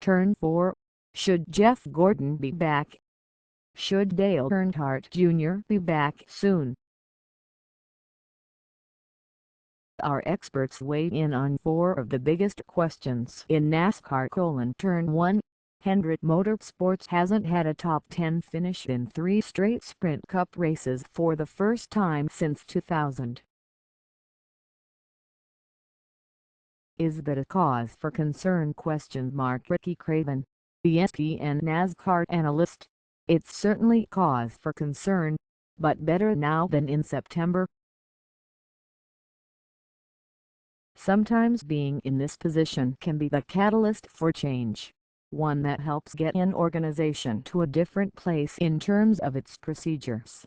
Turn 4. Should Jeff Gordon be back? Should Dale Earnhardt Jr. be back soon? Our experts weigh in on 4 of the biggest questions in NASCAR: Turn 1. Hendrick Motorsports hasn't had a top 10 finish in 3 straight Sprint Cup races for the first time since 2000. Is that a cause for concern? Ricky Craven, ESPN NASCAR analyst. It's certainly cause for concern, but better now than in September. Sometimes being in this position can be the catalyst for change, one that helps get an organization to a different place in terms of its procedures.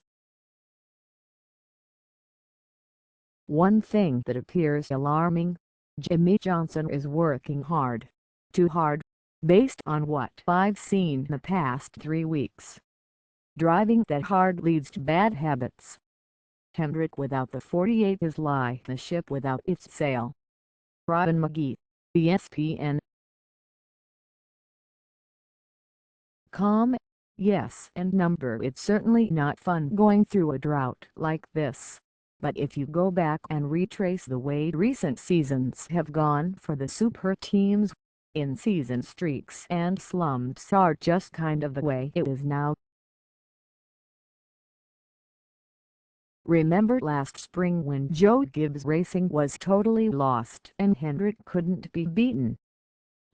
One thing that appears alarming: Jimmie Johnson is working hard. Too hard, based on what I've seen the past 3 weeks. Driving that hard leads to bad habits. Hendrick without the 48 is like the ship without its sail. May.McGee, ESPN. Yes, and number. It's certainly not fun going through a drought like this. But if you go back and retrace the way recent seasons have gone for the super teams, in-season streaks and slumps are just kind of the way it is now. Remember last spring when Joe Gibbs Racing was totally lost and Hendrick couldn't be beaten?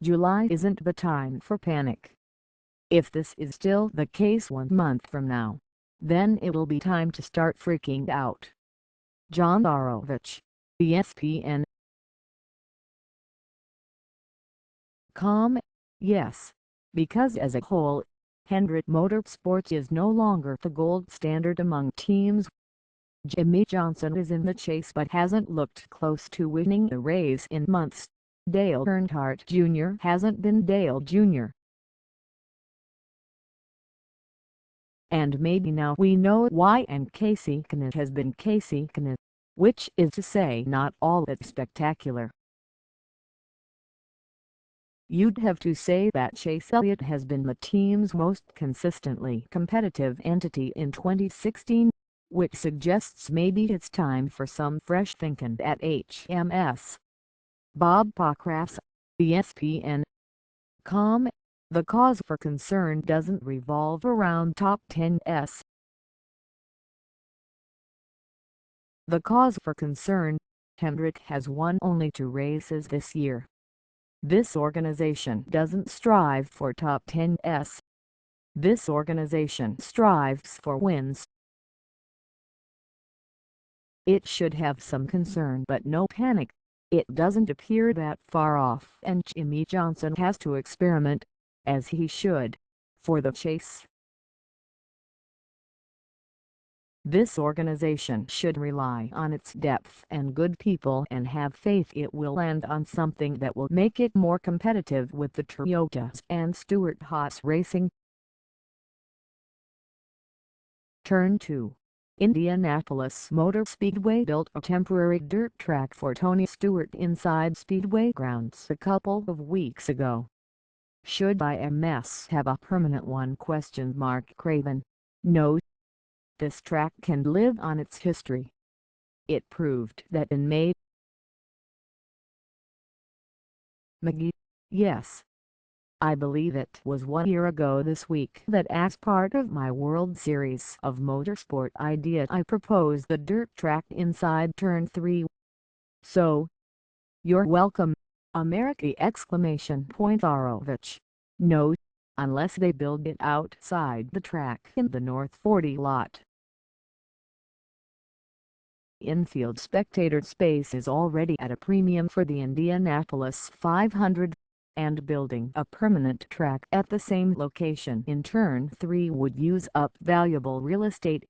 July isn't the time for panic. If this is still the case 1 month from now, then it'll be time to start freaking out. John.Orovicz, ESPN. Yes, because as a whole, Hendrick Motorsports is no longer the gold standard among teams. Jimmie Johnson is in the chase but hasn't looked close to winning the race in months. Dale Earnhardt Jr. hasn't been Dale Jr. And maybe now we know why. And Kasey Kahne has been Kasey Kahne, which is to say not all that spectacular. You'd have to say that Chase Elliott has been the team's most consistently competitive entity in 2016, which suggests maybe it's time for some fresh thinking at HMS.Bob Pockrass, ESPN. The cause for concern doesn't revolve around top 10s. The cause for concern: Hendrick has won only 2 races this year. This organization doesn't strive for top 10s. This organization strives for wins. It should have some concern but no panic. It doesn't appear that far off, and Jimmie Johnson has to experiment, as he should, for the chase. This organization should rely on its depth and good people and have faith it will land on something that will make it more competitive with the Toyotas and Stewart-Haas Racing. Turn 2. Indianapolis Motor Speedway built a temporary dirt track for Tony Stewart inside Speedway grounds a couple of weeks ago. Should IMS have a permanent one? Craven. No. This track can live on its history. It proved that in May.McGee. Yes. I believe it was 1 year ago this week that as part of my World Series of Motorsport idea I proposed the dirt track inside Turn 3. So, you're welcome, America! Orovicz. No, unless they build it outside the track in the North 40 lot. Infield spectator space is already at a premium for the Indianapolis 500. And building a permanent track at the same location in Turn 3 would use up valuable real estate.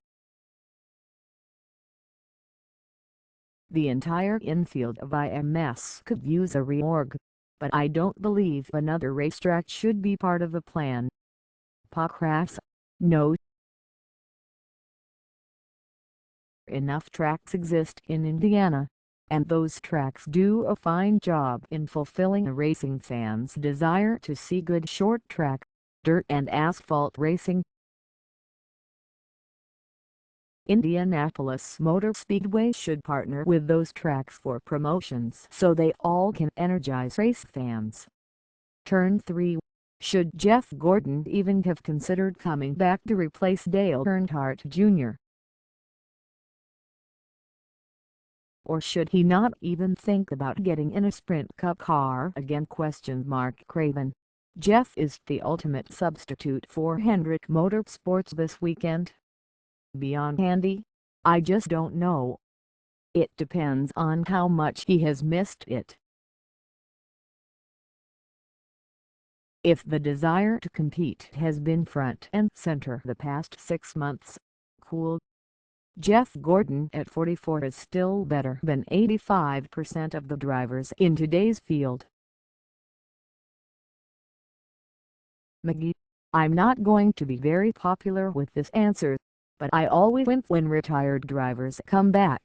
The entire infield of IMS could use a reorg, but I don't believe another racetrack should be part of the plan. Pockrass. No. Enough tracks exist in Indiana. and those tracks do a fine job in fulfilling a racing fan's desire to see good short track, dirt and asphalt racing. Indianapolis Motor Speedway should partner with those tracks for promotions so they all can energize race fans. Turn 3. Should Jeff Gordon even have considered coming back to replace Dale Earnhardt Jr.? Or should he not even think about getting in a Sprint Cup car again? Craven. Jeff is the ultimate substitute for Hendrick Motorsports this weekend. Beyond handy? I just don't know. It depends on how much he has missed it. If the desire to compete has been front and center the past 6 months, cool. Jeff Gordon at 44 is still better than 85% of the drivers in today's field. McGee. I'm not going to be very popular with this answer, but I always win when retired drivers come back.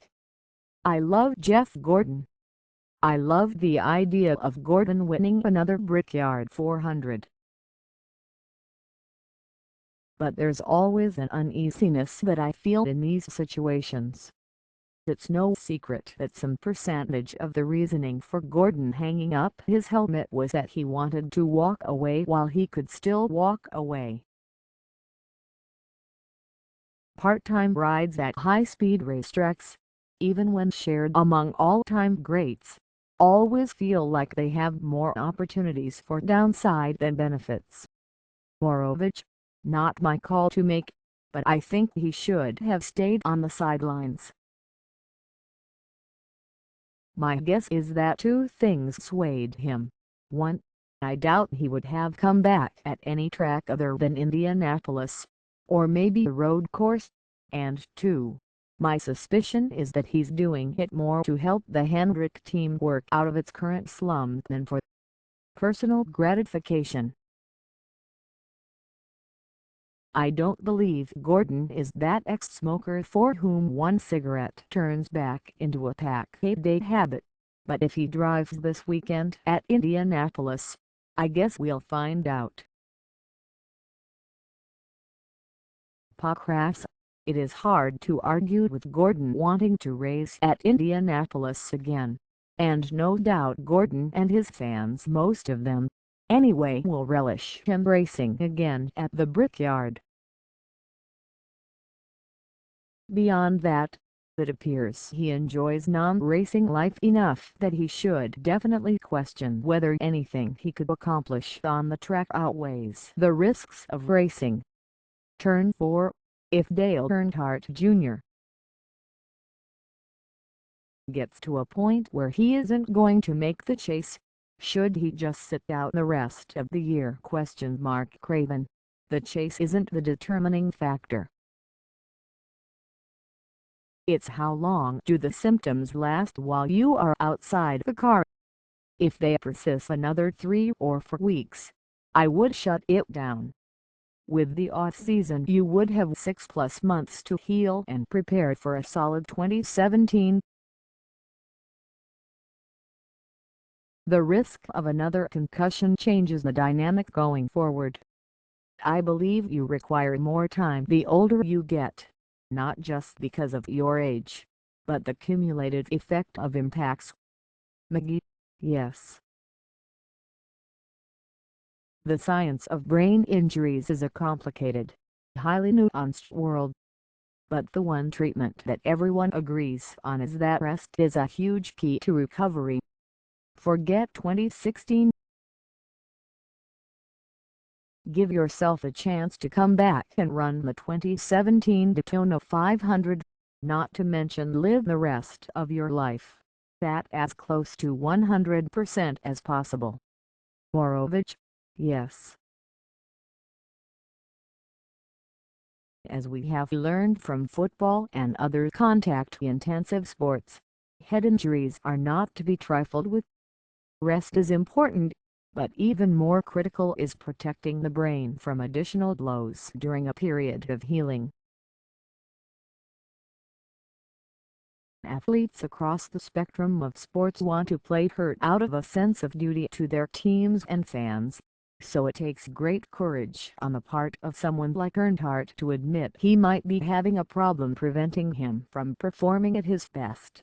I love Jeff Gordon. I love the idea of Gordon winning another Brickyard 400. But there's always an uneasiness that I feel in these situations. It's no secret that some percentage of the reasoning for Gordon hanging up his helmet was that he wanted to walk away while he could still walk away. Part-time rides at high-speed racetracks, even when shared among all-time greats, always feel like they have more opportunities for downside than benefits. Oreovicz. Not my call to make, but I think he should have stayed on the sidelines. My guess is that two things swayed him. 1. I doubt he would have come back at any track other than Indianapolis, or maybe a road course, and 2. My suspicion is that he's doing it more to help the Hendrick team work out of its current slump than for personal gratification. I don't believe Gordon is that ex-smoker for whom one cigarette turns back into a pack-a-day habit, but if he drives this weekend at Indianapolis, I guess we'll find out. Pockrass. It is hard to argue with Gordon wanting to race at Indianapolis again, and no doubt Gordon and his fans, most of them, anyway, will relish him racing again at the Brickyard. Beyond that, it appears he enjoys non-racing life enough that he should definitely question whether anything he could accomplish on the track outweighs the risks of racing. Turn 4. If Dale Earnhardt Jr. gets to a point where he isn't going to make the chase, should he just sit out the rest of the year? Craven. The chase isn't the determining factor. It's how long do the symptoms last while you are outside the car. If they persist another 3 or 4 weeks, I would shut it down. With the off-season you would have 6+ months to heal and prepare for a solid 2017. The risk of another concussion changes the dynamic going forward. I believe you require more time the older you get, not just because of your age, but the cumulative effect of impacts. McGee. Yes. The science of brain injuries is a complicated, highly nuanced world. But the one treatment that everyone agrees on is that rest is a huge key to recovery. Forget 2016. Give yourself a chance to come back and run the 2017 Daytona 500, not to mention live the rest of your life at as close to 100% as possible. Oreovicz. Yes. As we have learned from football and other contact-intensive sports, head injuries are not to be trifled with. Rest is important, but even more critical is protecting the brain from additional blows during a period of healing. Athletes across the spectrum of sports want to play hurt out of a sense of duty to their teams and fans, so it takes great courage on the part of someone like Earnhardt to admit he might be having a problem preventing him from performing at his best.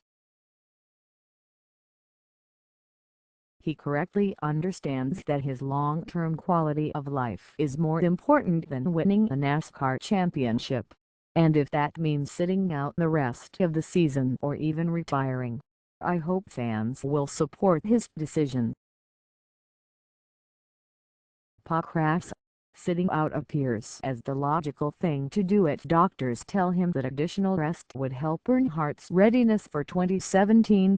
He correctly understands that his long-term quality of life is more important than winning a NASCAR championship, and if that means sitting out the rest of the season or even retiring, I hope fans will support his decision. Pockrass: sitting out appears as the logical thing to do it. Doctors tell him that additional rest would help Earnhardt's readiness for 2017,